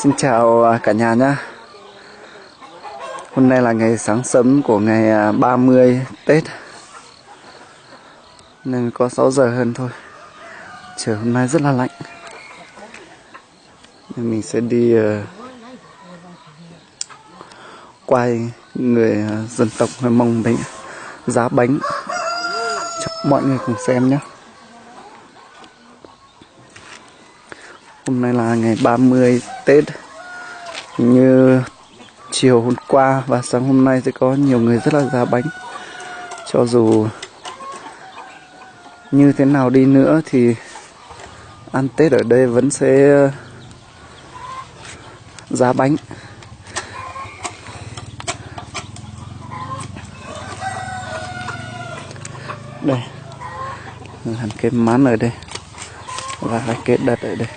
Xin chào cả nhà nhé. Hôm nay là ngày sáng sớm của ngày 30 Tết, nên có 6 giờ hơn thôi. Trời hôm nay rất là lạnh, nên mình sẽ đi quay người dân tộc Người Mông bánh giá bánh cho mọi người cùng xem nhé. Hôm nay là ngày 30 Tết. Như chiều hôm qua và sáng hôm nay sẽ có nhiều người rất là giá bánh. Cho dù như thế nào đi nữa thì ăn Tết ở đây vẫn sẽ giá bánh. Đây, hẳn cái mán ở đây và cái đất ở đây.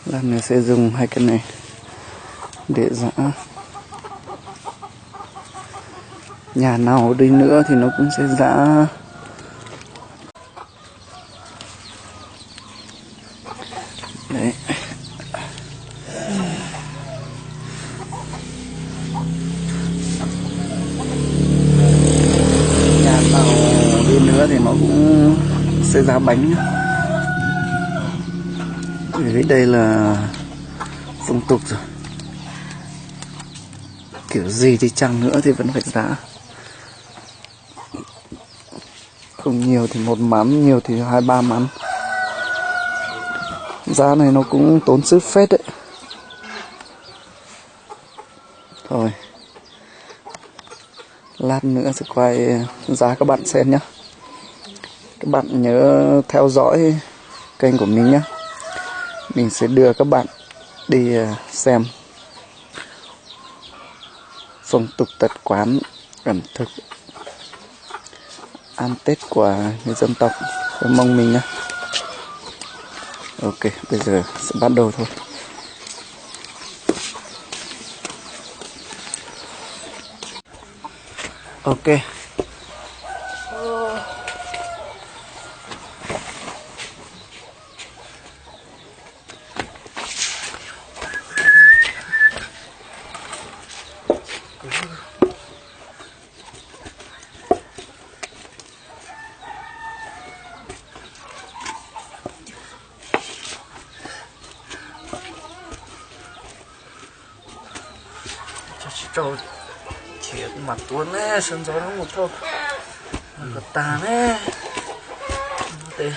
Là người sẽ dùng hai cái này để giã. Nhà nào đi nữa thì nó cũng sẽ giã. Đấy. Nhà nào đi nữa thì nó cũng sẽ giã bánh nhá. Vì đây là phong tục rồi, kiểu gì thì chăng nữa thì vẫn phải giã. Không nhiều thì 1 mắm, nhiều thì 2-3 mắm. Giá này nó cũng tốn sức phết đấy. Thôi, lát nữa sẽ quay giá các bạn xem nhé. Các bạn nhớ theo dõi kênh của mình nhé. Mình sẽ đưa các bạn đi xem phong tục tập quán, ẩm thực ăn Tết của người dân tộc Người Mông mình nhé. Ok, bây giờ sẽ bắt đầu thôi. Ok. Trâu thiệt mặt tuôn nè, sân gió nó một thôi. Nó tà nè. Tê.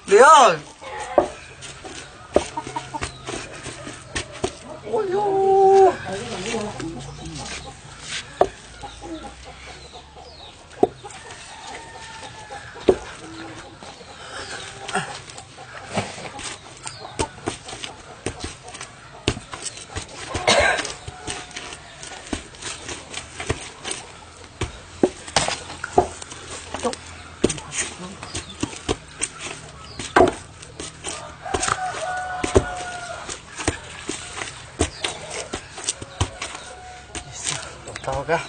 Lý ơi. Ôi dồi. To cả.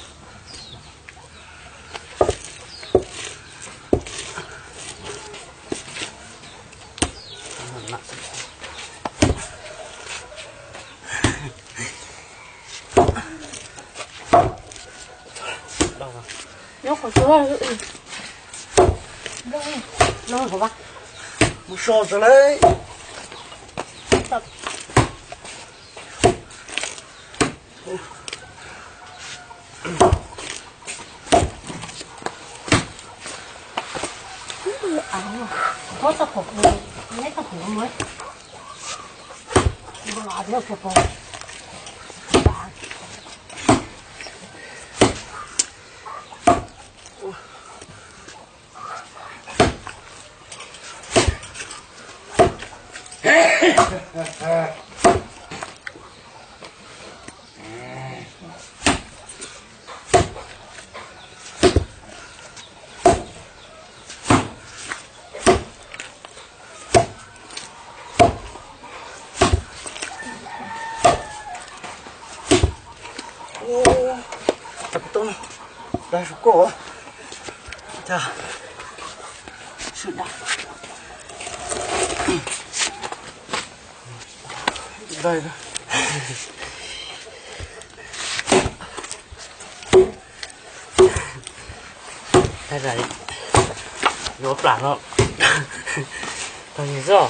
Nhóc khỏi xuống rồi. Đâu rồi ba? Một sò rồi đấy. Tập. Có tập phục rồi, lấy tập phục mới. Nó là được phục rồi. Tông đây số cổ chà sự đã đây đây là nó plả nó thằng gì rõ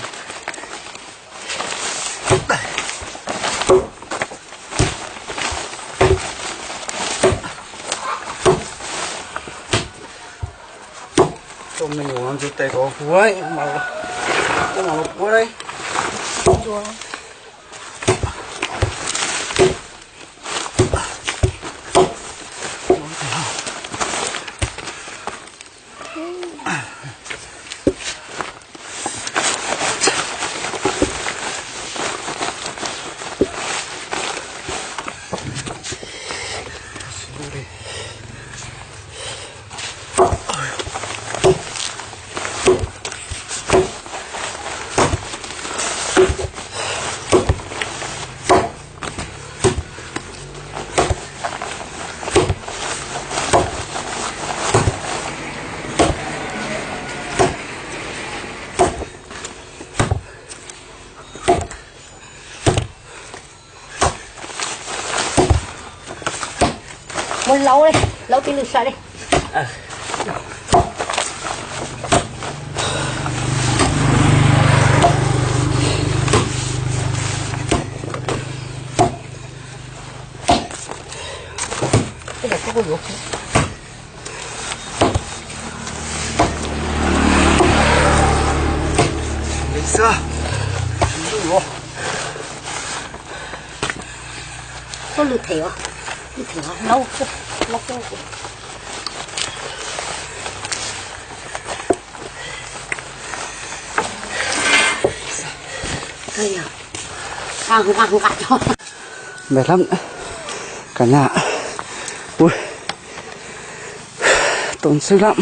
tôm mình uống chút tay có cuối mà nó cuối đây chua một lâu đây lâu tin được sai đây cái này có ruột lấy xưa có lụt thẻ lâu lâu lâu đây à ăn cả cho mệt lắm cả nhà ui tốn sức lắm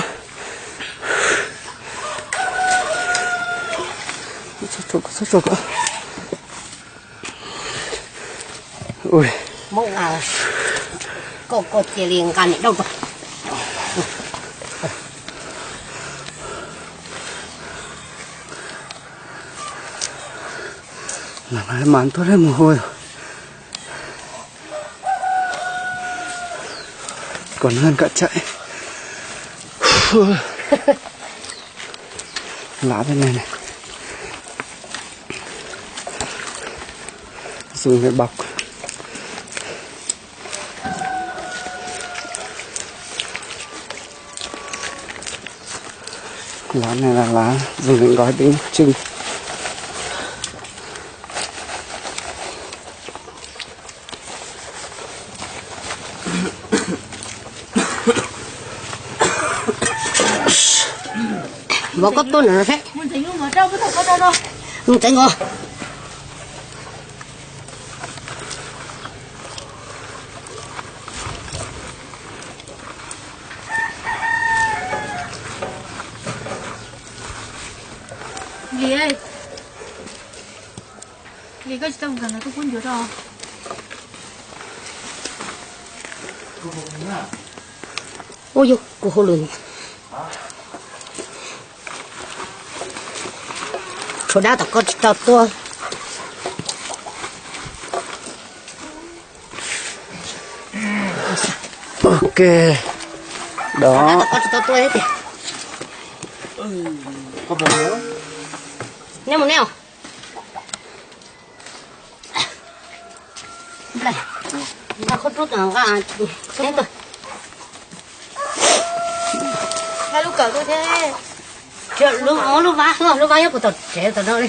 sốt ruột ui mong à có tiền liền cả này đâu rồi làm hai màn tốt hết mồ hôi còn hơn cả chạy lá bên này này dùng cái bọc lá này là lá dùng để gói bánh trưng bỏ có tôi nữa thế mình thấy mà đâu có đâu mình thấy ngon gì ấy gì cái trong gần là tôi cuốn vô đâu ôi dồi cô hồ lùn chỗ đó ta có tao to ok đó đó ta có tao to hết kìa có bò nữa neo một neo đây ta không rút nào cả thế thôi hai lúc cỡ tôi thế chuyện lúc vá không lúc vá nhất của tôi trẻ tôi đâu đi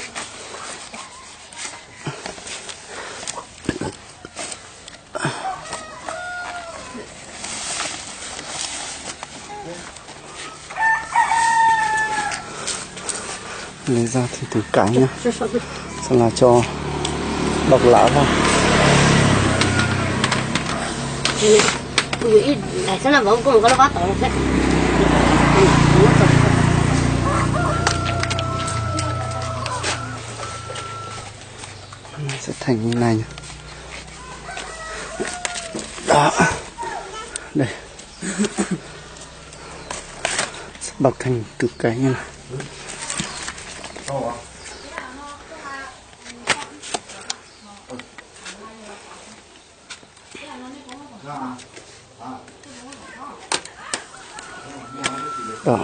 lấy ra thì từ cái nhá xong là cho bọc lá vào ui này sẽ là vẫn còn có nó vá tổ thế nó sẽ thành như này nhá. Đó Đây. Bọc thành từ cái như này. Đó.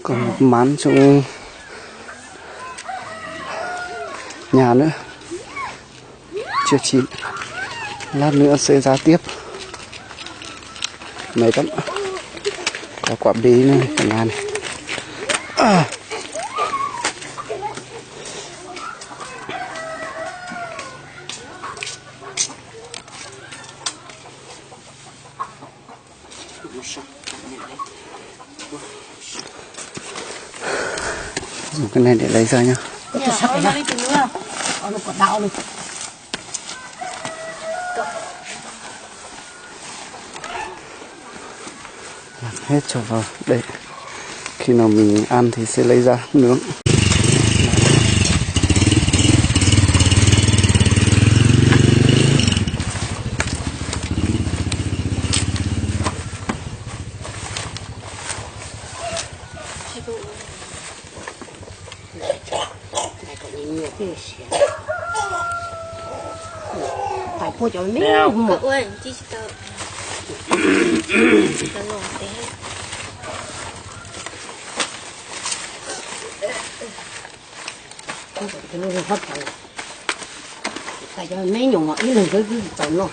Còn một mán trong nhà nữa chưa chín, lát nữa sẽ ra tiếp mấy tấm, có quả bí nữa cả nhà này. Dùng cái này để lấy ra nhá. Làm hết cho vào đây, khi nào mình ăn thì sẽ lấy ra nướng. phải mua cho mấy một ơi chỉ tao tao ngon thế không phải cái nó phát triển tại cho mấy nhung mà ít lần cái tao nó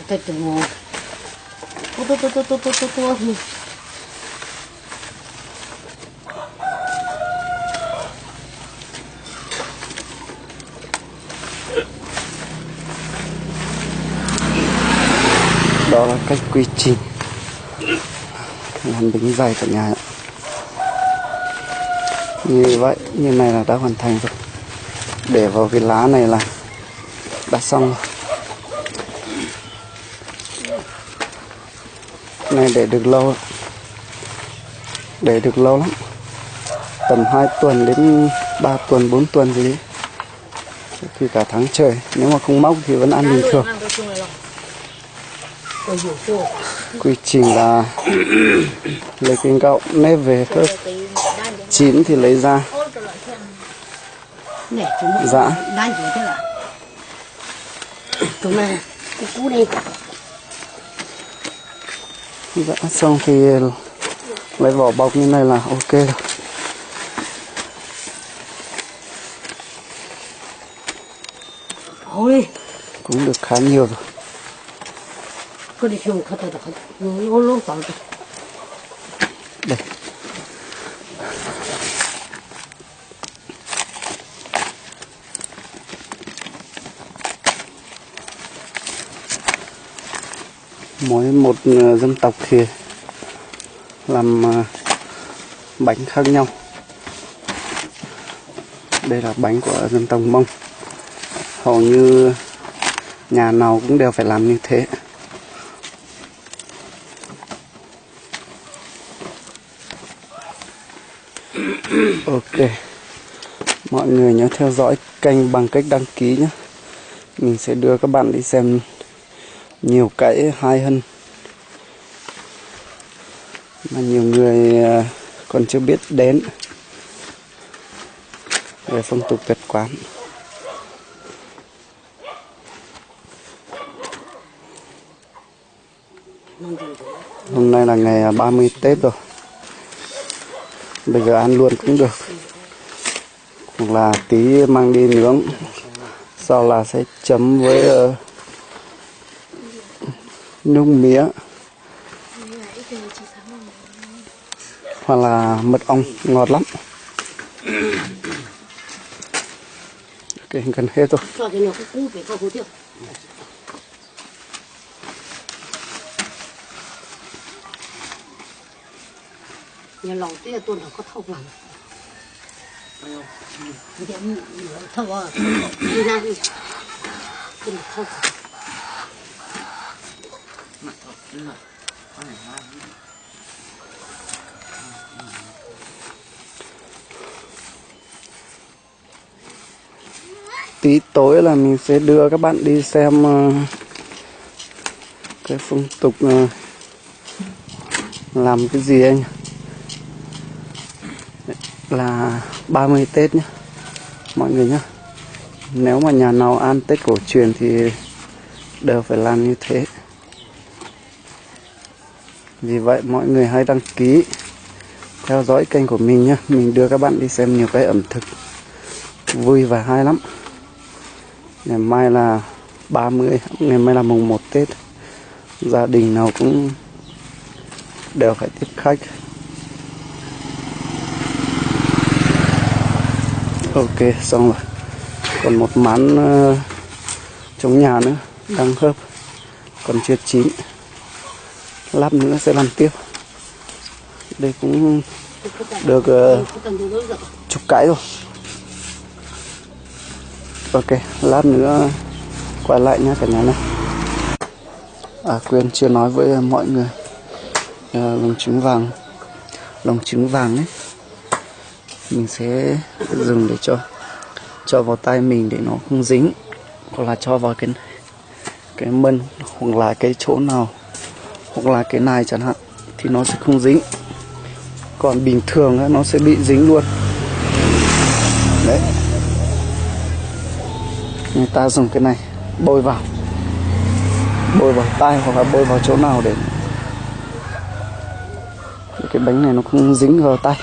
cái tụi đó là cách quy trình làm bánh dày cả nhà. Như vậy, như này là đã hoàn thành rồi. Để vào cái lá này là đã xong rồi. Này để được lâu, để được lâu lắm, tầm 2 tuần đến 3 tuần 4 tuần gì đấy, khi cả tháng trời. Nếu mà không móc thì vẫn ăn bình thường. Quy trình là lấy cái gạo nếp về cơ, chín thì lấy ra giã, giã xong thì lấy vỏ bọc như này là ok rồi. Cũng được khá nhiều rồi. Đây. Mỗi một dân tộc thì làm bánh khác nhau. Đây là bánh của dân tộc Mông. Hầu như nhà nào cũng đều phải làm như thế. Ok, mọi người nhớ theo dõi kênh bằng cách đăng ký nhé. Mình sẽ đưa các bạn đi xem nhiều cái hay hơn mà nhiều người còn chưa biết đến về phong tục tập quán. Hôm nay là ngày 30 Tết rồi. Bây giờ ăn luôn cũng được, hoặc là tí mang đi nướng, sau là sẽ chấm với nước mía hoặc là mật ong, ngọt lắm. Ok, gần hết rồi. nhà lòng tiếc tuần nó có thâu vào thâu vào đi ra đi thâu Tí tối là mình sẽ đưa các bạn đi xem cái phong tục làm cái gì anh, là 30 Tết nhé mọi người nhé. Nếu mà nhà nào ăn Tết cổ truyền thì đều phải làm như thế. Vì vậy mọi người hãy đăng ký theo dõi kênh của mình nhé. Mình đưa các bạn đi xem nhiều cái ẩm thực vui và hay lắm. Ngày mai là 30, ngày mai là mùng 1 Tết. Gia đình nào cũng đều phải tiếp khách. Ok, xong rồi. Còn một mán trong nhà nữa đang hấp, còn chưa chín. Lát nữa sẽ làm tiếp. Đây cũng được chục cái rồi. Ok, lát nữa quay lại nha cả nhà này. Quên chưa nói với mọi người, lồng trứng vàng ấy mình sẽ dùng để cho vào tay mình để nó không dính, hoặc là cho vào cái mân, hoặc là cái chỗ nào, hoặc là cái này chẳng hạn, thì nó sẽ không dính. Còn bình thường ấy, nó sẽ bị dính luôn đấy. Người ta dùng cái này bôi vào tay, hoặc là bôi vào chỗ nào để cái bánh này nó không dính vào tay.